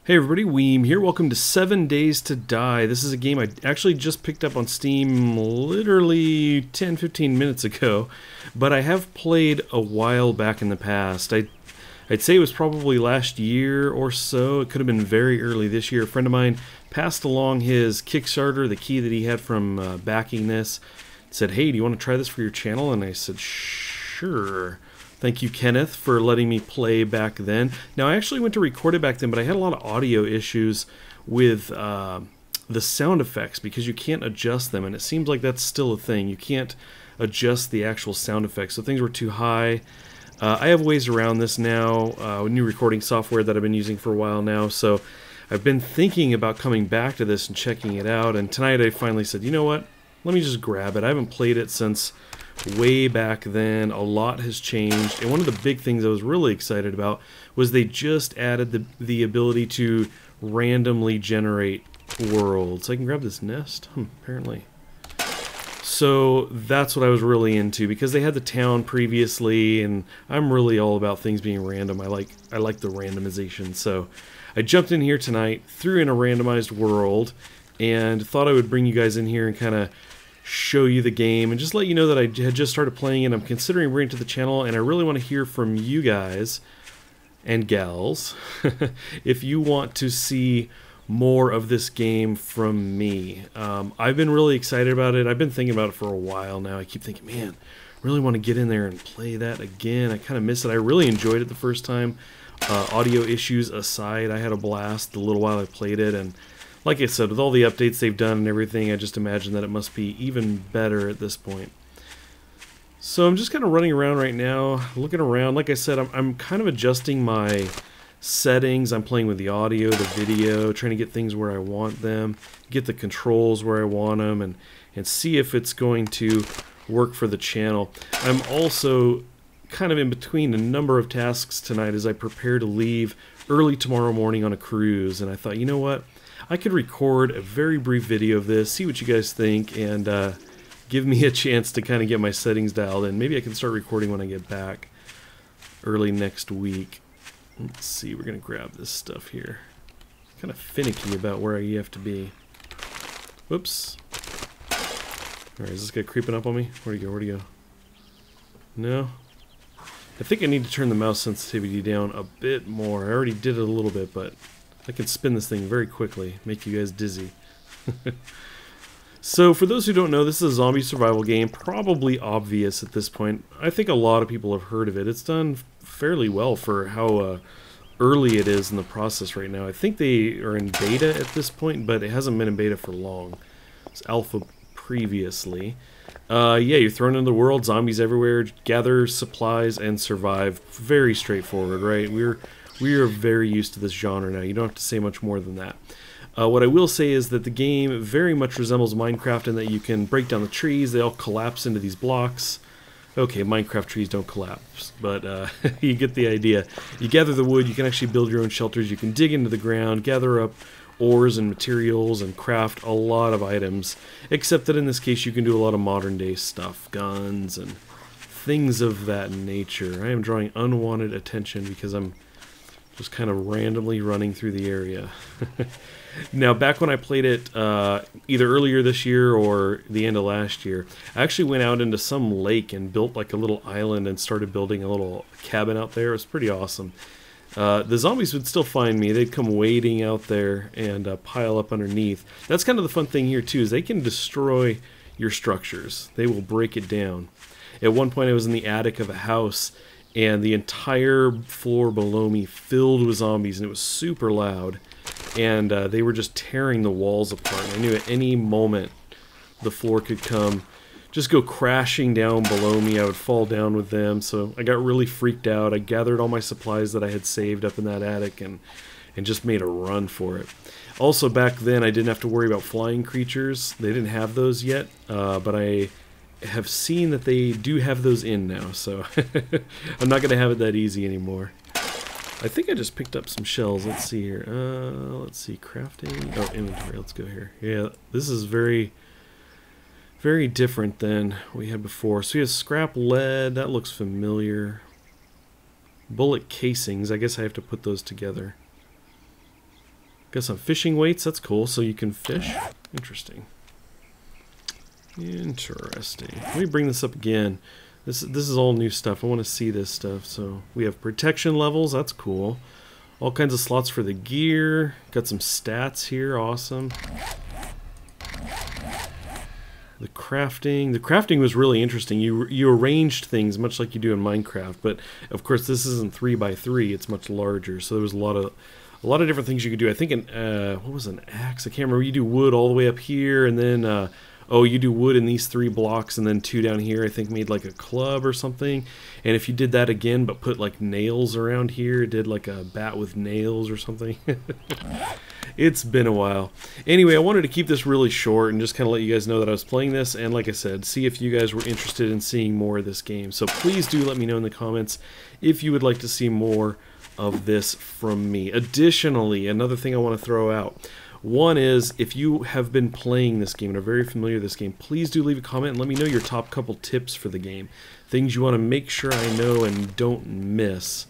Hey everybody, Weem here. Welcome to 7 Days to Die. This is a game I actually just picked up on Steam literally 10-15 minutes ago, but I have played a while back in the past. I'd say it was probably last year or so. It could have been very early this year. A friend of mine passed along his Kickstarter, the key that he had from backing this. Said, hey, do you want to try this for your channel? And I said, sure. Thank you, Kenneth, for letting me play back then. Now, I actually went to record it back then, but I had a lot of audio issues with the sound effects because you can't adjust them, and it seems like that's still a thing. You can't adjust the actual sound effects, so things were too high. I have ways around this now, new recording software that I've been using for a while now, so I've been thinking about coming back to this and checking it out, and tonight I finally said, you know what, let me just grab it. I haven't played it since way back then. A lot has changed, and one of the big things I was really excited about was they just added the ability to randomly generate worlds. I can grab this nest? Apparently. So that's what I was really into, because they had the town previously, and I'm really all about things being random. I like the randomization. So I jumped in here tonight, threw in a randomized world, and thought I would bring you guys in here and kind of show you the game and just let you know that I had just started playing it. I'm considering bringing it to the channel, and I really want to hear from you guys and gals if you want to see more of this game from me. I've been really excited about it. I've been thinking about it for a while now. I keep thinking, man, I really want to get in there and play that again. I kind of miss it. I really enjoyed it the first time. Audio issues aside, I had a blast the little while I played it, and like I said, with all the updates they've done and everything, I just imagine that it must be even better at this point. So I'm just kind of running around right now, looking around. Like I said, I'm kind of adjusting my settings. I'm playing with the audio, the video, trying to get things where I want them, get the controls where I want them, and see if it's going to work for the channel. I'm also kind of in between a number of tasks tonight as I prepare to leave early tomorrow morning on a cruise, and I thought, you know what? I could record a very brief video of this, see what you guys think, and give me a chance to kind of get my settings dialed in. Maybe I can start recording when I get back early next week. Let's see, we're going to grab this stuff here. Kind of finicky about where you have to be. Whoops. Alright, is this guy creeping up on me? Where'd he go? Where'd he go? No? I think I need to turn the mouse sensitivity down a bit more. I already did it a little bit, but I can spin this thing very quickly, make you guys dizzy. So, for those who don't know, this is a zombie survival game, probably obvious at this point. I think a lot of people have heard of it. It's done fairly well for how early it is in the process right now. I think they are in beta at this point, but it hasn't been in beta for long. It's alpha previously. Yeah, you're thrown into the world, zombies everywhere, gather supplies, and survive. Very straightforward, right? We are very used to this genre now. You don't have to say much more than that. What I will say is that the game very much resembles Minecraft in that you can break down the trees. They all collapse into these blocks. Okay, Minecraft trees don't collapse, but you get the idea. You gather the wood, you can actually build your own shelters, you can dig into the ground, gather up ores and materials, and craft a lot of items. Except that in this case you can do a lot of modern day stuff, guns and things of that nature. I am drawing unwanted attention because I'm just kind of randomly running through the area. Now, back when I played it either earlier this year or the end of last year, I actually went out into some lake and built like a little island and started building a little cabin out there. It was pretty awesome. The zombies would still find me. They'd come wading out there and pile up underneath. That's kind of the fun thing here too, is they can destroy your structures. They will break it down. At one point I was in the attic of a house, and the entire floor below me filled with zombies, and it was super loud, and they were just tearing the walls apart. And I knew at any moment the floor could come, just go crashing down below me. I would fall down with them, so I got really freaked out. I gathered all my supplies that I had saved up in that attic and just made a run for it. Also, back then I didn't have to worry about flying creatures. They didn't have those yet, but I have seen that they do have those in now, so I'm not going to have it that easy anymore. I think I just picked up some shells. Let's see here. Let's see, crafting. Oh, inventory. Let's go here. Yeah, this is very, very different than we had before. So we have scrap lead. That looks familiar. Bullet casings. I guess I have to put those together. Got some fishing weights. That's cool. So you can fish. Interesting. Interesting. Let me bring this up again. This is all new stuff. I want to see this stuff. So we have protection levels. That's cool. All kinds of slots for the gear. Got some stats here. Awesome. The crafting was really interesting. You arranged things much like you do in Minecraft, but of course this isn't 3x3. It's much larger. So there was a lot of different things you could do. I think what was an axe? I can't remember. You do wood all the way up here, and then oh, you do wood in these 3 blocks, and then 2 down here. I think made like a club or something. And if you did that again, but put like nails around here, did like a bat with nails or something. It's been a while. Anyway, I wanted to keep this really short and just kind of let you guys know that I was playing this, and like I said, see if you guys were interested in seeing more of this game. So please do let me know in the comments if you would like to see more of this from me. Additionally, another thing I want to throw out. One is, if you have been playing this game and are very familiar with this game, please do leave a comment and let me know your top couple tips for the game. Things you want to make sure I know and don't miss.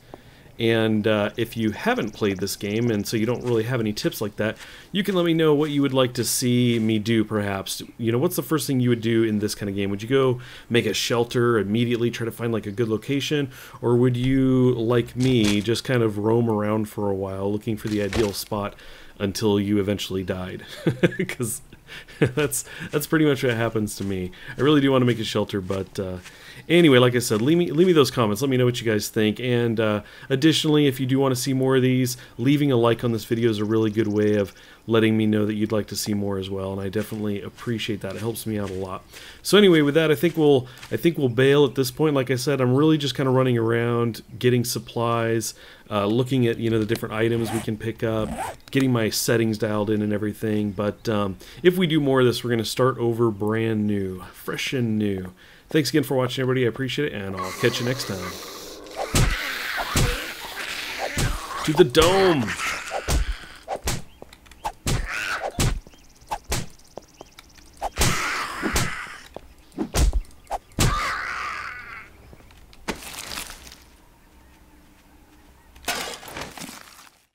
And if you haven't played this game, and so you don't really have any tips like that, you can let me know what you would like to see me do, perhaps. You know, what's the first thing you would do in this kind of game? Would you go make a shelter, immediately try to find like a good location? Or would you, like me, just kind of roam around for a while looking for the ideal spot until you eventually died? Because that's pretty much what happens to me. I really do want to make a shelter, but anyway, like I said, leave me those comments. Let me know what you guys think. And additionally, if you do want to see more of these, leaving a like on this video is a really good way of letting me know that you'd like to see more as well, and I definitely appreciate that. It helps me out a lot. So anyway, with that, I think we'll bail at this point. Like I said, I'm really just kind of running around, getting supplies, looking at, you know, the different items we can pick up, getting my settings dialed in and everything. But if we do more of this, we're going to start over brand new, fresh and new. Thanks again for watching, everybody. I appreciate it, and I'll catch you next time. To the dome!